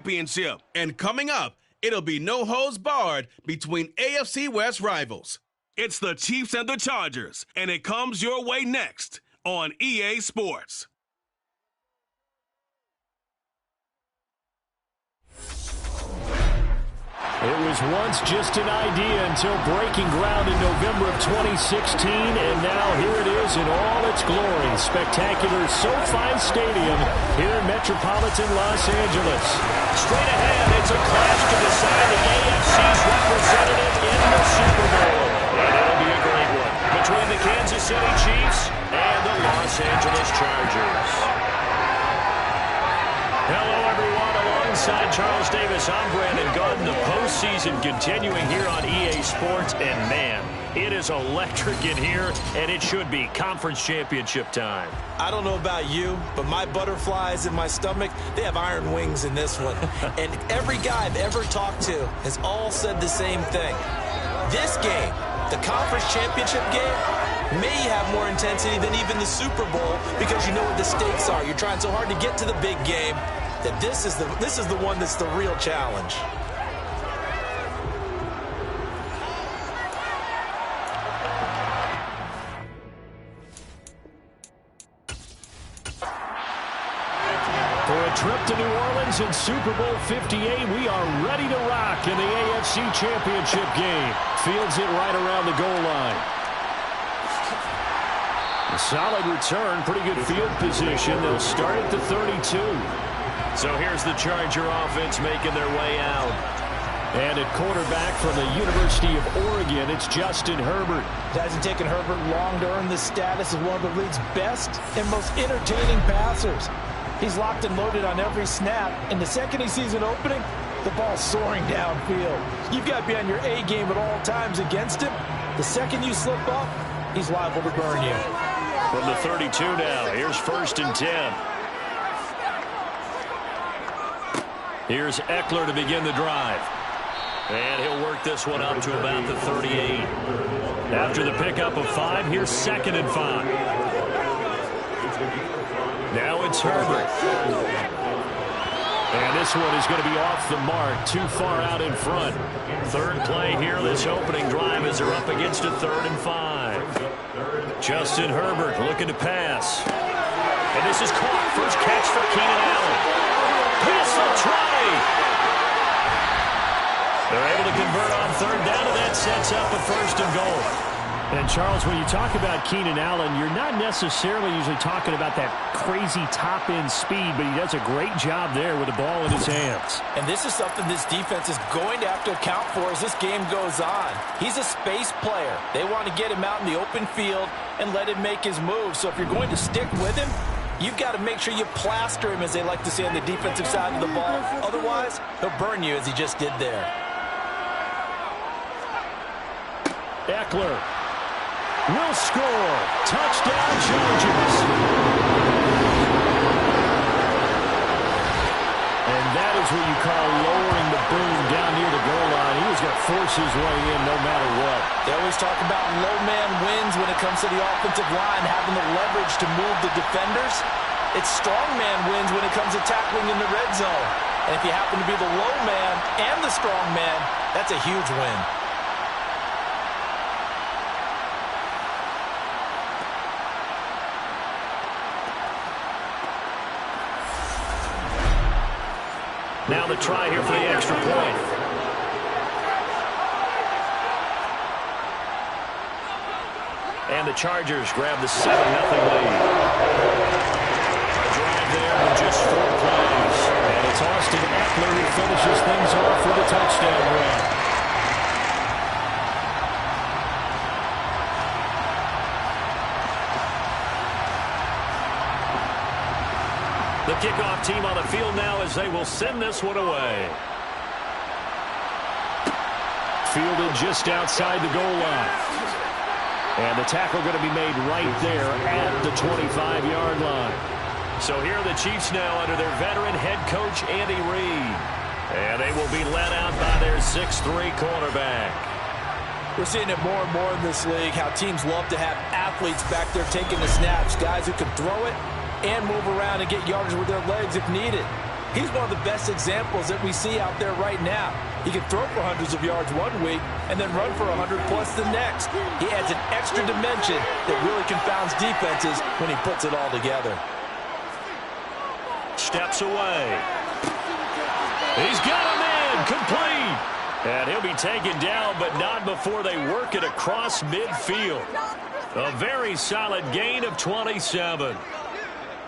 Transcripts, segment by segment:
championship. And coming up, it'll be no holds barred between AFC West rivals. It's the Chiefs and the Chargers, and it comes your way next on EA Sports. It was once just an idea until breaking ground in November of 2016, and now here it is in all its glory. Spectacular SoFi Stadium here in metropolitan Los Angeles. Straight ahead, it's a clash to decide the AFC's representative in the Super Bowl. And it'll be a great one between the Kansas City Chiefs and the Los Angeles Chargers. Hello, everyone. Alongside Charles Davis, I'm Brandon Gunn. The postseason continuing here on EA Sports. And, man, it is electric in here, and it should be conference championship time. I don't know about you, but my butterflies in my stomach, they have iron wings in this one. And every guy I've ever talked to has all said the same thing. This game, the conference championship game, may have more intensity than even the Super Bowl because you know what the stakes are. You're trying so hard to get to the big game that this is the one that's the real challenge. For a trip to New Orleans in Super Bowl 58, we are ready to rock in the AFC Championship game. Fields it right around the goal line. A solid return, pretty good field position. They'll start at the 32. So here's the Charger offense making their way out. And at quarterback from the University of Oregon, it's Justin Herbert. It hasn't taken Herbert long to earn this status as one of the league's best and most entertaining passers. He's locked and loaded on every snap, and the second he sees an opening, the ball's soaring downfield. You've got to be on your A game at all times against him. The second you slip up, he's liable to burn you. From the 32 now, here's 1st and 10. Here's Eckler to begin the drive. And he'll work this one up to about the 38. After the pickup of 5, here's 2nd and 5. Now it's Herbert. And this one is going to be off the mark, too far out in front. Third play here, this opening drive as they're up against a 3rd and 5. Justin Herbert looking to pass. And this is caught. First catch for Keenan Allen. Pass the try. They're able to convert on 3rd down, and that sets up a 1st and goal. And, Charles, when you talk about Keenan Allen, you're not necessarily usually talking about that crazy top-end speed, but he does a great job there with the ball in his hands. And this is something this defense is going to have to account for as this game goes on. He's a space player. They want to get him out in the open field and let him make his move. So if you're going to stick with him, you've got to make sure you plaster him, as they like to say on the defensive side of the ball. Otherwise, he'll burn you as he just did there. Eckler will score. Touchdown, Chargers. And that is what you call lowering the boom down near the goal line. He was going to force his way in no matter what. They always talk about low man wins when it comes to the offensive line, having the leverage to move the defenders. It's strong man wins when it comes to tackling in the red zone. And if you happen to be the low man and the strong man, that's a huge win. Now the try here for the extra point. And the Chargers grab the 7-0 lead. A drive there with just 4 plays. And it's Austin Eckler who finishes things off with a touchdown run. The kickoff team on the field now as they will send this one away. Fielded just outside the goal line. And the tackle going to be made right there at the 25-yard line. So here are the Chiefs now under their veteran head coach, Andy Reid. And they will be led out by their 6'3" quarterback. We're seeing it more and more in this league, how teams love to have athletes back there taking the snaps, guys who can throw it and move around and get yardage with their legs if needed. He's one of the best examples that we see out there right now. He can throw for hundreds of yards one week and then run for 100+ the next. He adds an extra dimension that really confounds defenses when he puts it all together. Steps away. He's got him in. Complete. And he'll be taken down, but not before they work it across midfield. A very solid gain of 27.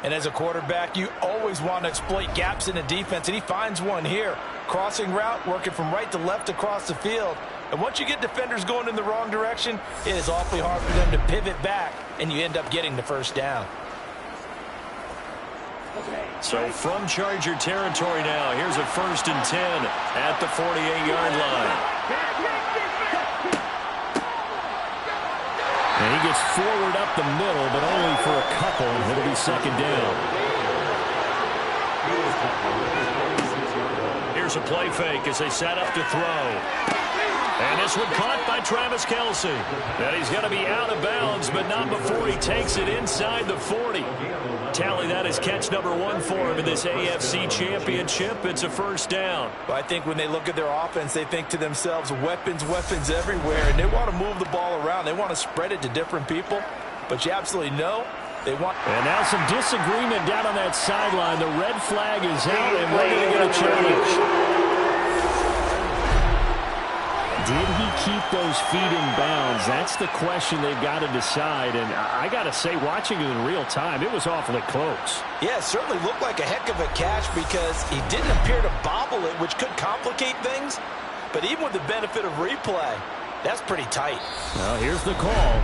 And as a quarterback, you always want to exploit gaps in the defense, and he finds one here. Crossing route, working from right to left across the field. And once you get defenders going in the wrong direction, it is awfully hard for them to pivot back, and you end up getting the first down. So from Charger territory now, here's a 1st and 10 at the 48-yard line. And he gets forward up the middle, but only for a couple. It'll be 2nd down. Here's a play fake as they set up to throw. And this one caught by Travis Kelce. And he's going to be out of bounds, but not before he takes it inside the 40. Tally that as catch number 1 for him in this AFC Championship. It's a 1st down. Well, I think when they look at their offense, they think to themselves, weapons, weapons everywhere. And they want to move the ball around. They want to spread it to different people. But you absolutely know they want. And now some disagreement down on that sideline. The red flag is out, and we're going to get a challenge. Did he keep those feet in bounds? That's the question they've got to decide. And I got to say, watching it in real time, it was awfully close. Yeah, it certainly looked like a heck of a catch because he didn't appear to bobble it, which could complicate things. But even with the benefit of replay, that's pretty tight. Well, here's the call.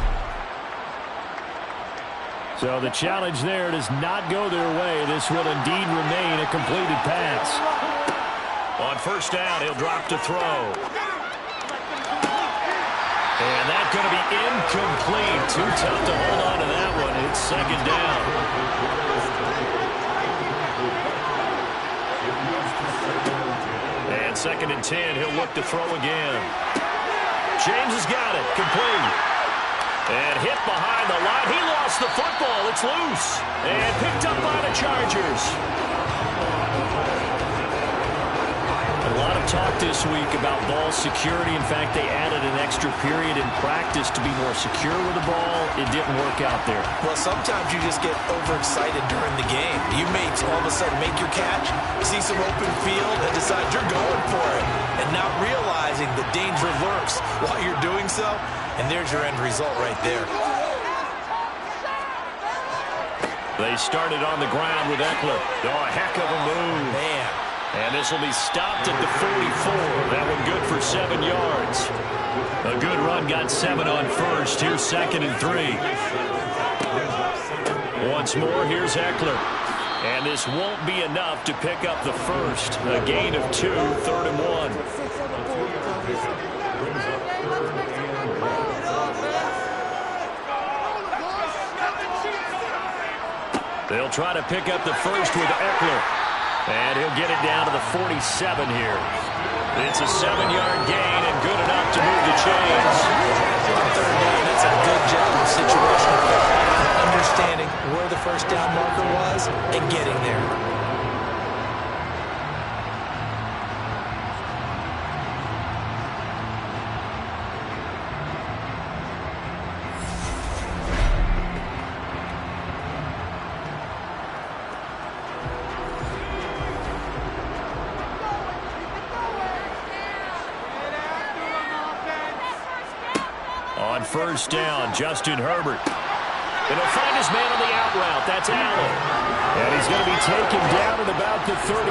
So the challenge there does not go their way. This will indeed remain a completed pass. On 1st down, he'll drop to throw. And that's going to be incomplete. Too tough to hold on to that one. It's 2nd down. And 2nd and 10. He'll look to throw again. James has got it. Complete. And hit behind the line. He lost the football. It's loose. And picked up by the Chargers. A lot of talk this week about ball security. In fact, they added an extra period in practice to be more secure with the ball. It didn't work out there. Well, sometimes you just get overexcited during the game. You may all of a sudden make your catch, see some open field, and decide you're going for it. And not realizing the danger lurks while you're doing so. And there's your end result right there. They started on the ground with Eckler. Oh, a heck of a move. Man. And this will be stopped at the 44. That one good for 7 yards. A good run, got 7 on 1st. Here's 2nd and 3. Once more, here's Eckler. And this won't be enough to pick up the 1st. A gain of 2, 3rd and 1. They'll try to pick up the 1st with Eckler. And he'll get it down to the 47 here. It's a 7-yard gain and good enough to move the chains. On 3rd down, that's a good job of situational football, understanding where the 1st down marker was and getting there. On 1st down, Justin Herbert. And he'll find his man on the out route. That's Allen. And he's going to be taken down at about the 33.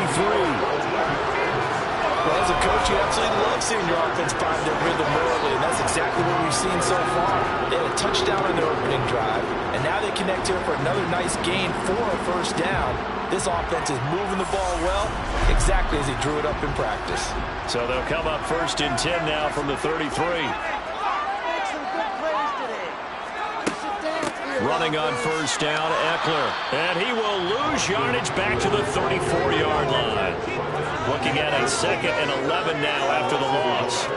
Well, as a coach, you absolutely love seeing your offense find their rhythm early, and that's exactly what we've seen so far. They had a touchdown on their opening drive, and now they connect here for another nice gain for a 1st down. This offense is moving the ball well, exactly as he drew it up in practice. So they'll come up 1st and 10 now from the 33. Running on 1st down, Eckler. And he will lose yardage back to the 34-yard line. Looking at a 2nd and 11 now after the loss.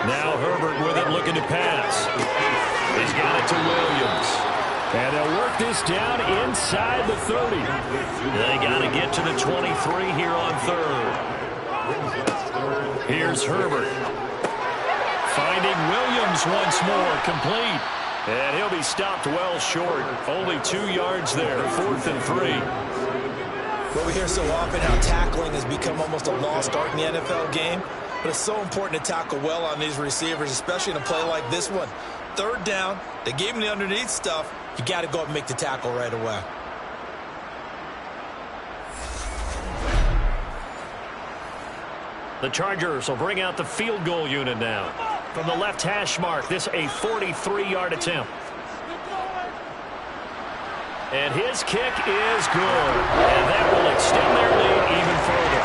Now Herbert with it, looking to pass. He's got it to Williams. And they'll work this down inside the 30. They got to get to the 23 here on third. Here's Herbert. Finding Williams once more, complete. And he'll be stopped well short. Only 2 yards there, 4th and 3. Well, we hear so often how tackling has become almost a lost art in the NFL game. But it's so important to tackle well on these receivers, especially in a play like this one. 3rd down, they gave him the underneath stuff. You got to go up and make the tackle right away. The Chargers will bring out the field goal unit now. From the left hash mark, this a 43-yard attempt. And his kick is good. And that will extend their lead even further.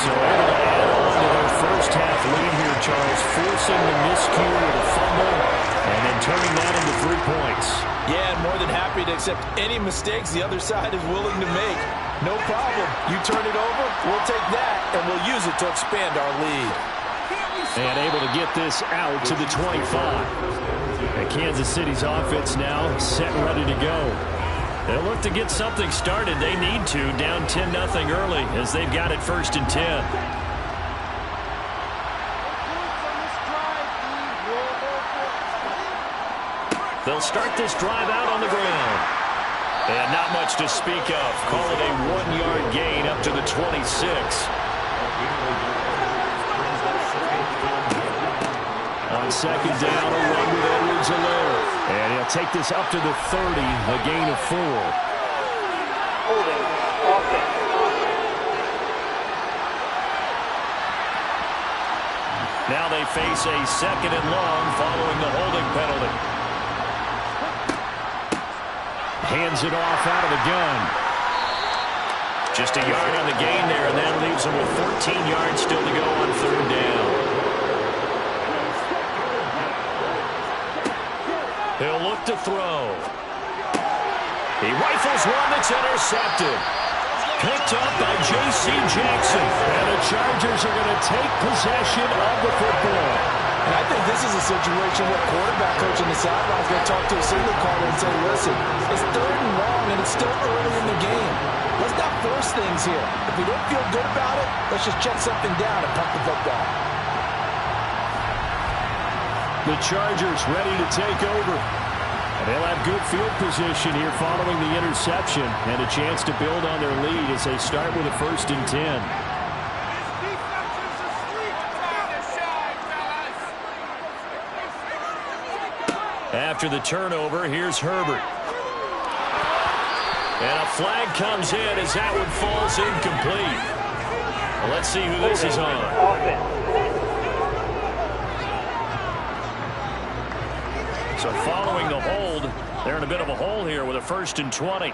So able to add on to their first half lead here, Charles, forcing the miscue with a fumble and then turning that into 3 points. Yeah, and more than happy to accept any mistakes the other side is willing to make. No problem. You turn it over, we'll take that, and we'll use it to expand our lead. And able to get this out to the 25. And Kansas City's offense now set and ready to go. They'll look to get something started. They need to, down 10-0 early as they've got it 1st and 10. They'll start this drive out on the ground. And not much to speak of. Call it a 1-yard gain up to the 26. On 2nd down, a run with Edwards-Helaire. And he'll take this up to the 30, a gain of 4. Now they face a 2nd and long following the holding penalty. Hands it off out of the gun. Just a yard on the gain there, and that leaves them with 14 yards still to go on 3rd down. He'll look to throw. He rifles one that's intercepted. Picked up by J.C. Jackson. And the Chargers are going to take possession of the football. And I think this is a situation where quarterback coach on the sideline is going to talk to a signal caller and say, listen, it's 3rd and long and it's still early in the game. Let's not force things here. If we don't feel good about it, let's just check something down and pump the football. The Chargers ready to take over. And they'll have good field position here following the interception and a chance to build on their lead as they start with a 1st and 10. After the turnover, here's Herbert. And a flag comes in as that one falls incomplete. Well, let's see who this is on. So following the hold, they're in a bit of a hole here with a 1st and 20.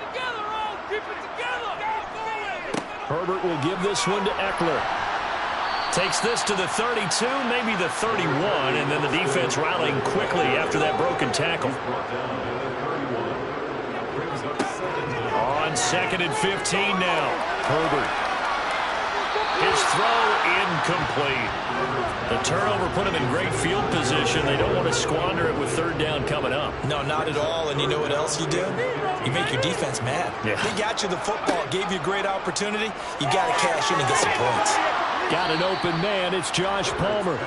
Herbert will give this one to Eckler. Takes this to the 32, maybe the 31, and then the defense rallying quickly after that broken tackle. On 2nd and 15 now, Herbert. His throw incomplete. The turnover put him in great field position. They don't want to squander it with 3rd down coming up. No, not at all. And you know what else you do? You make your defense mad. Yeah. They got you the football, gave you a great opportunity. You got to cash in and get some points. Got an open man. It's Josh Palmer.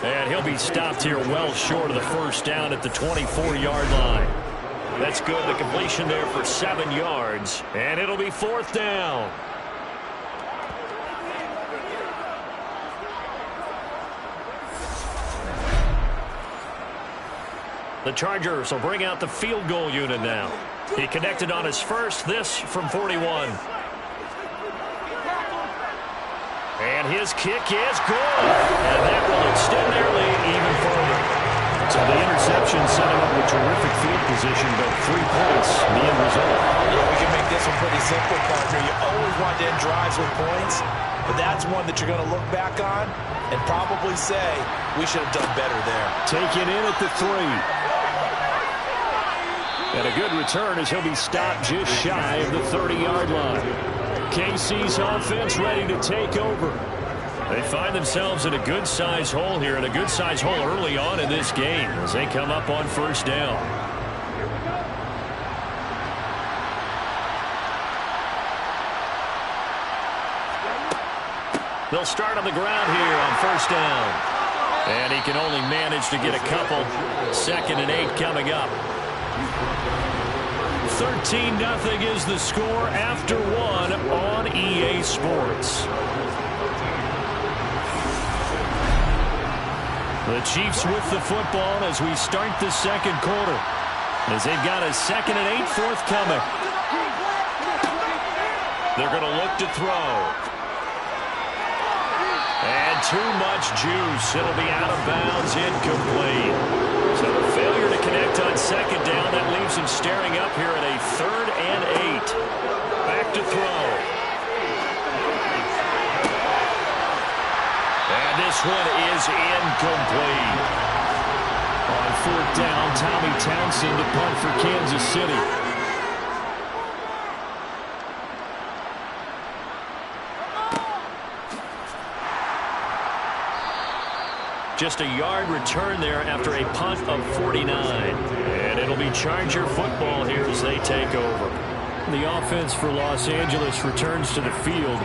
And he'll be stopped here well short of the 1st down at the 24-yard line. That's good. The completion there for 7 yards. And it'll be 4th down. The Chargers will bring out the field goal unit now. He connected on his first, this from 41. And his kick is good. And that will extend their lead even further. So the interception setting up with terrific field position, but 3 points, the end result. Yeah, we can make this one pretty simple, partner. You always want to end drives with points, but that's one that you're going to look back on and probably say, we should have done better there. Taken in at the 3. And a good return as he'll be stopped just shy of the 30-yard line. KC's offense ready to take over. They find themselves in a good-sized hole here, and a good-sized hole early on in this game as they come up on 1st down. They'll start on the ground here on first down. And he can only manage to get a couple. 2nd and 8 coming up. 13-0 is the score after 1 on EA Sports. The Chiefs with the football as we start the second quarter. As they've got a 2nd and 8 forthcoming. They're going to look to throw. And too much juice. It'll be out of bounds, incomplete. So the failure to connect on 2nd down, that leaves him staring up here at a 3rd and 8. Back to throw. And this one is incomplete. On 4th down, Tommy Townsend to punt for Kansas City. Just a yard return there after a punt of 49. And it'll be Charger football here as they take over. The offense for Los Angeles returns to the field.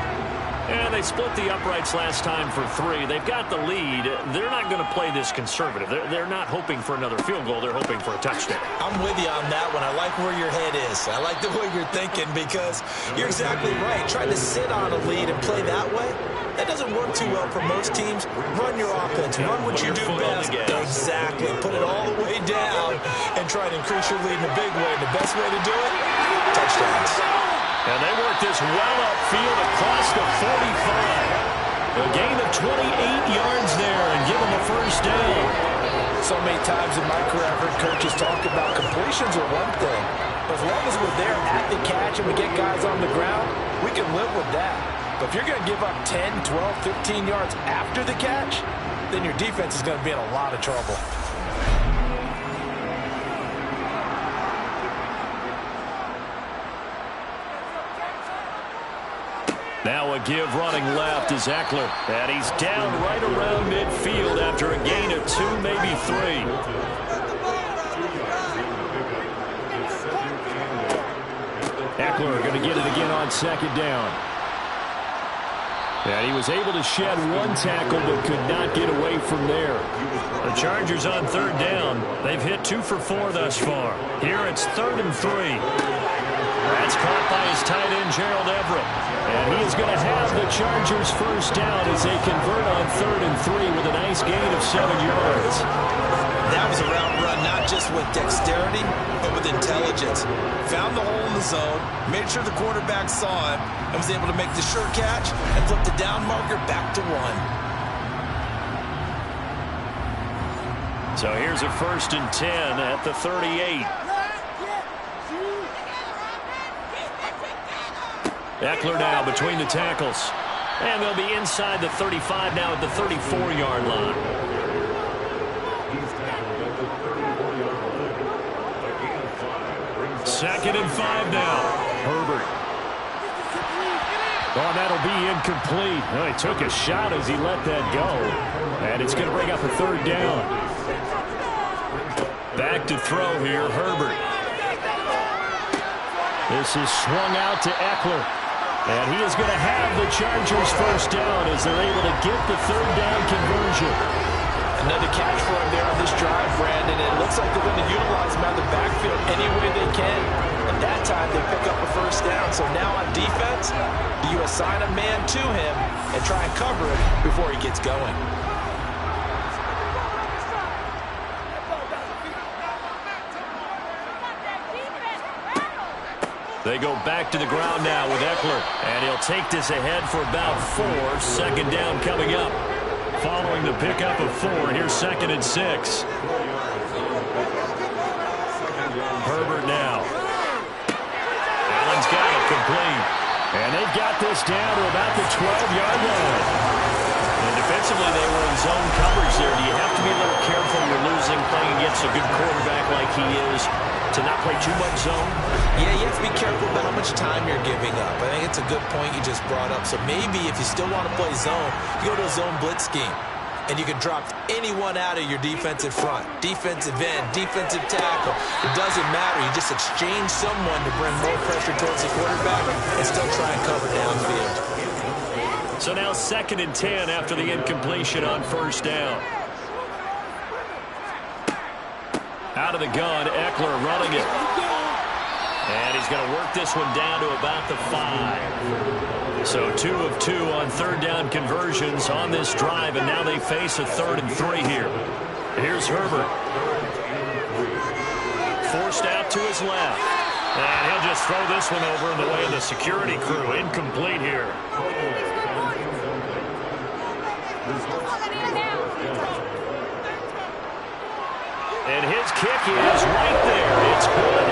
And they split the uprights last time for 3. They've got the lead. They're not going to play this conservative. They're not hoping for another field goal. They're hoping for a touchdown. I'm with you on that one. I like where your head is. I like the way you're thinking because you're exactly right. Trying to sit on a lead and play that way, that doesn't work too well for most teams. Run your offense. Run what you do best. Exactly. Put it all the way down and try to increase your lead in a big way. And the best way to do it, touchdowns. And they work this well upfield across the 45. A gain of 28 yards there and give them a first down. So many times in my career I've heard coaches talk about completions are one thing. But as long as we're there at the catch and we get guys on the ground, we can live with that. But if you're going to give up 10, 12, 15 yards after the catch, then your defense is going to be in a lot of trouble. Now a give running left is Eckler. And he's down right around midfield after a gain of 2, maybe 3. Eckler going to get it again on 2nd down. And he was able to shed 1 tackle but could not get away from there. The Chargers on 3rd down. They've hit 2 for 4 thus far. Here it's 3rd and 3. That's caught by his tight end, Gerald Everett. And he is going to have the Chargers first down as they convert on 3rd and 3 with a nice gain of 7 yards. That was a route run, not just with dexterity, but with intelligence. Found the hole in the zone, made sure the quarterback saw him, and was able to make the sure catch and flip the down marker back to 1. So here's a 1st and 10 at the 38. Eckler now between the tackles. And they'll be inside the 35 now at the 34-yard line. Second and 5 now. Herbert. Oh, that'll be incomplete. Well, he took a shot as he let that go. And it's going to bring up a 3rd down. Back to throw here, Herbert. This is swung out to Eckler. And he is going to have the Chargers first down as they're able to get the 3rd down conversion. Another catch for him there on this drive, Brandon. It looks like they're going to utilize him out of the backfield any way they can. At that time, they pick up a first down. So now on defense, you assign a man to him and try and cover him before he gets going. They go back to the ground now with Eckler. And he'll take this ahead for about 4. 2nd down coming up. Following the pickup of 4, here's 2nd and 6. Herbert now. Allen's got it complete. And they've got this down to about the 12-yard line. And defensively, they were in zone coverage there. Do you have to be a little careful when you're losing, playing against a good quarterback like he is, to not play too much zone? Yeah, you have to be careful about how much time you're giving up. I think it's a good point you just brought up. So maybe if you still want to play zone, you go to a zone blitz scheme. And you can drop anyone out of your defensive front. Defensive end, defensive tackle. It doesn't matter. You just exchange someone to bring more pressure towards the quarterback and still try and cover downfield. So now 2nd and 10 after the incompletion on first down. Out of the gun, Eckler running it. And he's going to work this one down to about the 5. So 2 of 2 on 3rd down conversions on this drive, and now they face a 3rd and 3 here. Here's Herbert. Forced out to his left. And he'll just throw this one over in the way of the security crew. Incomplete here. And his kick is right there. It's good.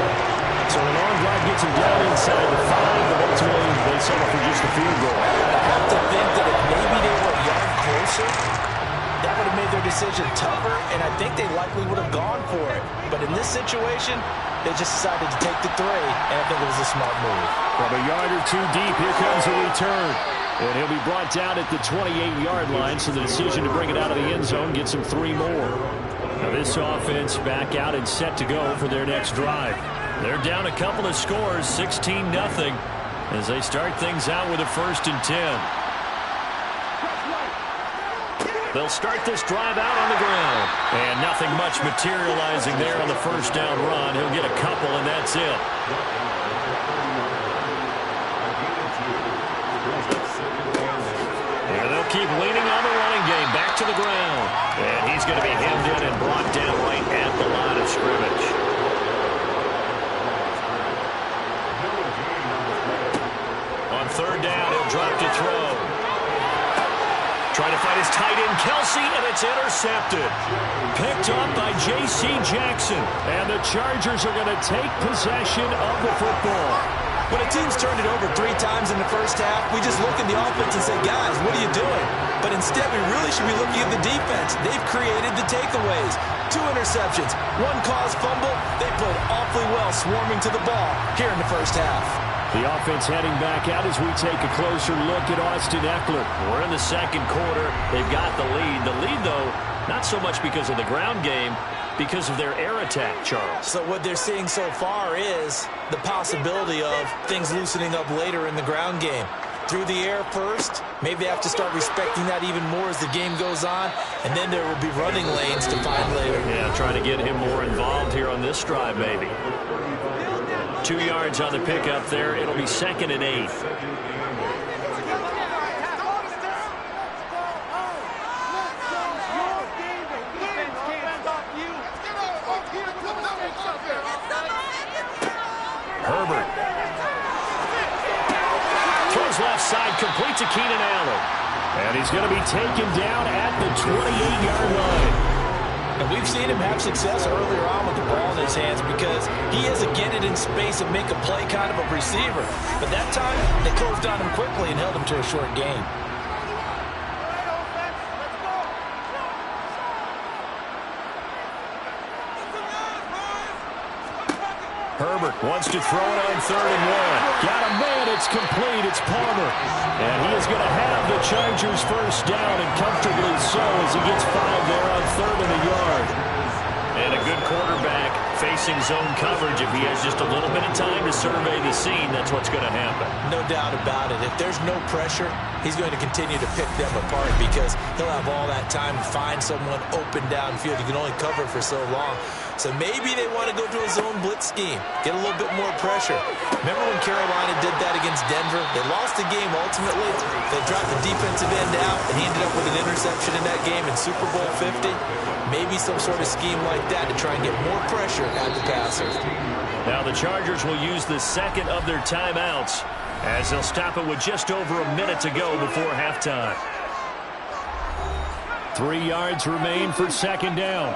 So a long drive gets him down inside the 5, but ultimately they settle for just a field goal. I have to think that if maybe they were a yard closer, that would have made their decision tougher, and I think they likely would have gone for it. But in this situation, they just decided to take the 3, and I think it was a smart move. From a yard or 2 deep, here comes a return. And he'll be brought down at the 28-yard line, so the decision to bring it out of the end zone gets him 3 more. Now this offense back out and set to go for their next drive. They're down a couple of scores, 16-0, as they start things out with a 1st and 10. They'll start this drive out on the ground. And nothing much materializing there on the 1st down run. He'll get a couple, and that's it. And they'll keep leaning on the running game. Back to the ground. And he's going to be hemmed in and brought down right at the line of scrimmage. On 3rd down, he'll drop to throw. Trying to find his tight end, Kelsey, and it's intercepted. Picked up by J.C. Jackson. And the Chargers are going to take possession of the football. When a team's turned it over 3 times in the first half, we just look at the offense and say, guys, what are you doing? But instead, we really should be looking at the defense. They've created the takeaways. 2 interceptions, 1 caused fumble. They played awfully well swarming to the ball here in the first half. The offense heading back out as we take a closer look at Austin Eckler. We're in the 2nd quarter. They've got the lead. The lead, though, not so much because of the ground game, because of their air attack, Charles. So what they're seeing so far is the possibility of things loosening up later in the ground game. Through the air first, maybe they have to start respecting that even more as the game goes on, and then there will be running lanes to find later. Yeah, trying to get him more involved here on this drive, maybe. 2 yards on the pickup there. It'll be 2nd and 8. Herbert. Throws left side, complete to Keenan Allen. And he's going to be taken down at the 28-yard line. And we've seen him have success earlier on with the ball in his hands because he is a get it in space and make a play kind of a receiver. But that time, they closed on him quickly and held him to a short gain. Herbert wants to throw it on 3rd and 1. Got a man, it's complete, it's Palmer. And he is going to have the Chargers first down, and comfortably so as he gets 5 there on 3rd and a yard. And a good quarterback facing zone coverage. If he has just a little bit of time to survey the scene, that's what's going to happen. No doubt about it. If there's no pressure, he's going to continue to pick them apart because he'll have all that time to find someone open downfield. He can only cover for so long. So maybe they want to go to a zone blitz scheme, get a little bit more pressure. Remember when Carolina did that against Denver? They lost the game ultimately. They dropped the defensive end out, and he ended up with an interception in that game in Super Bowl 50. Maybe some sort of scheme like that to try and get more pressure at the passer. Now the Chargers will use the 2nd of their timeouts as they'll stop it with just over a minute to go before halftime. 3 yards remain for 2nd down.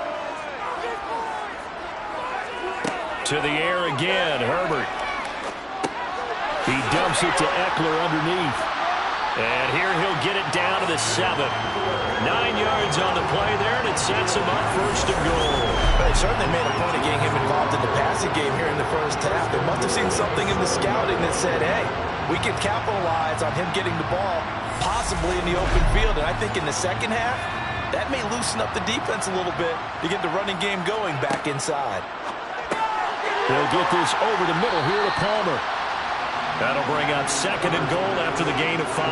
To the air again, Herbert. He dumps it to Eckler underneath. And here he'll get it down to the 7. 9 yards on the play there, and it sets him up 1st and goal. But they certainly made a point of getting him involved in the passing game here in the first half. They must have seen something in the scouting that said, hey, we can capitalize on him getting the ball possibly in the open field. And I think in the second half, that may loosen up the defense a little bit to get the running game going back inside. They'll get this over the middle here to Palmer. That'll bring up 2nd and goal after the gain of 5.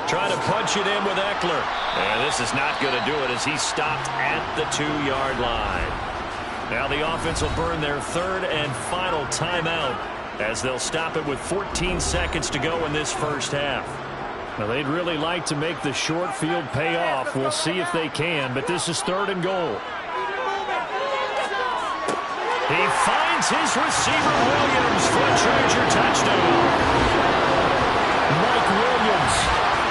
Trying to punch it in with Eckler. And this is not going to do it as he's stopped at the 2-yard line. Now the offense will burn their 3rd and final timeout as they'll stop it with 14 seconds to go in this first half. Now they'd really like to make the short field pay off. We'll see if they can, but this is 3rd and goal. He finds his receiver, Williams, for a Charger touchdown. Mike Williams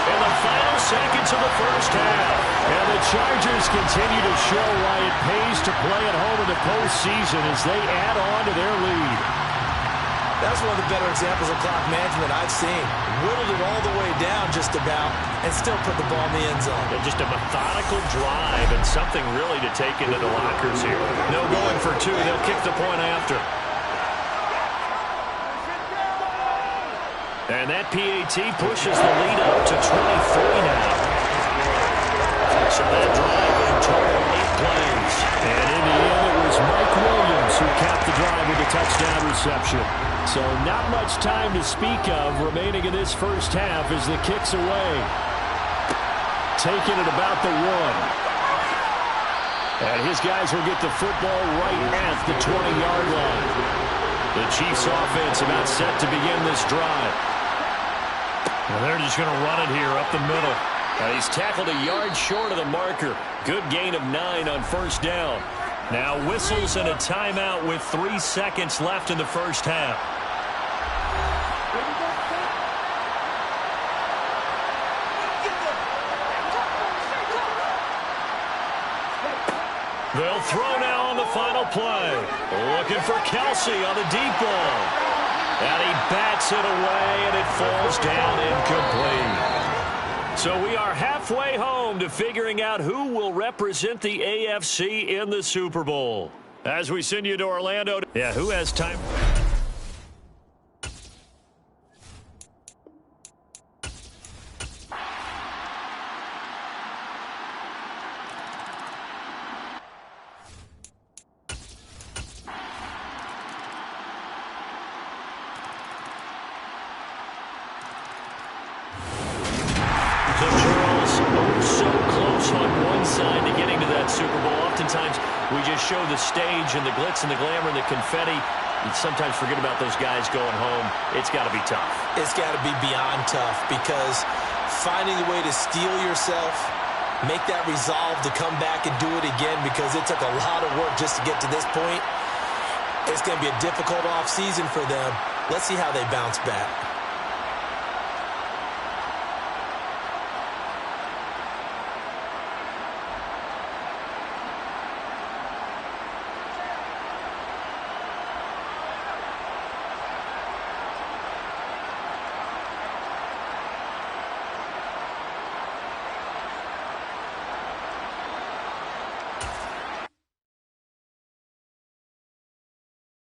in the final seconds of the first half. And the Chargers continue to show why it pays to play at home in the postseason as they add on to their lead. That's one of the better examples of clock management I've seen. Whittled it all the way down just about and still put the ball in the end zone. And just a methodical drive and something really to take into the lockers here. No going for 2. They'll kick the point after. And that PAT pushes the lead up to 23 now. So that drive in total 8 plays. And in the end, it was Mike Williams who capped the drive with a touchdown reception. So not much time to speak of remaining in this first half as the kick's away. Taking it about the 1. And his guys will get the football right at the 20-yard line. The Chiefs offense about set to begin this drive. And they're just going to run it here up the middle. Now he's tackled a yard short of the marker. Good gain of 9 on first down. Now whistles and a timeout with 3 seconds left in the first half. They'll throw now on the final play. Looking for Kelsey on the deep ball. And he bats it away, and it falls down incomplete. So we are halfway home to figuring out who will represent the AFC in the Super Bowl. As we send you to Orlando. Yeah, who has time? Show the stage and the glitz and the glamour and the confetti. You sometimes forget about those guys going home. It's got to be tough. It's got to be beyond tough because finding a way to steel yourself, make that resolve to come back and do it again because it took a lot of work just to get to this point. It's going to be a difficult offseason for them. Let's see how they bounce back.